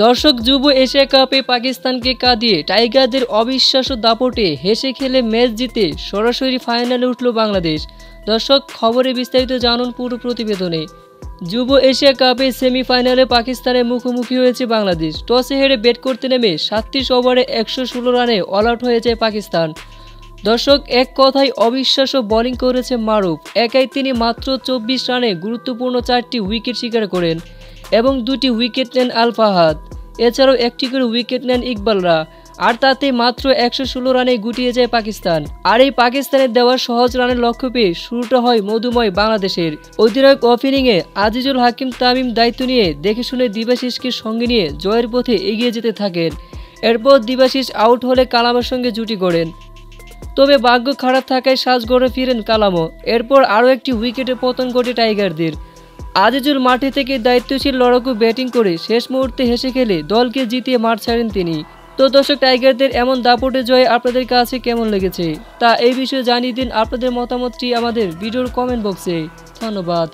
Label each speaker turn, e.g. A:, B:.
A: দর্শক, যুব এশিয়া কাপে পাকিস্তানকে কাঁদিয়ে টাইগারদের অবিশ্বাস্য দাপটে হেসে খেলে ম্যাচ জিতে সরাসরি ফাইনালে উঠল বাংলাদেশ। দর্শক, খবরে বিস্তারিত জানুন পুরো প্রতিবেদনে। যুব এশিয়া কাপে সেমিফাইনালে পাকিস্তানের মুখোমুখি হয়েছে বাংলাদেশ। টসে হেরে ব্যাট করতে নেমে 37 ওভারে 116 রানে অল আউট হয়ে যায় পাকিস্তান। দর্শক, এক কথায় অবিশ্বাস্য বোলিং করেছে মারুফ। একাই তিনি মাত্র 24 রানে গুরুত্বপূর্ণ 4টি উইকেট শিকার করেন এবং 2টি উইকেট নেন আল ফাহাদ। এছাড়াও 1টি করে উইকেট নেন ইকবালরা। আর তাতে মাত্র 116 রানে গুটিয়ে যায় পাকিস্তান। আর এই পাকিস্তানের দেওয়া সহজ রানের লক্ষ্য পেয়ে শুরুটা হয় মধুময় বাংলাদেশের। অধিনায়ক ওপেনিংয়ে আজিজুল হাকিম তামিম দায়িত্ব নিয়ে দেখে শুনে দিবাশিসকে সঙ্গে নিয়ে জয়ের পথে এগিয়ে যেতে থাকেন। এরপর দিবাশিস আউট হলে কালামের সঙ্গে জুটি গড়েন। তবে ভাগ্য খারাপ থাকায় সাজঘরে ফিরেন কালামও। এরপর আরও একটি উইকেটে পতন ঘটে টাইগারদের। আজিজুল মাঠে থেকে দায়িত্বশীল লড়াকু ব্যাটিং করে শেষ মুহূর্তে হেসে খেলে দলকে জিতিয়ে মাঠ ছাড়েন তিনি। তো দর্শক, টাইগারদের এমন দাপটে জয় আপনাদের কাছে কেমন লেগেছে তা এই বিষয়ে জানিয়ে দিন আপনাদের মতামতটি আমাদের ভিডিওর কমেন্ট বক্সে। ধন্যবাদ।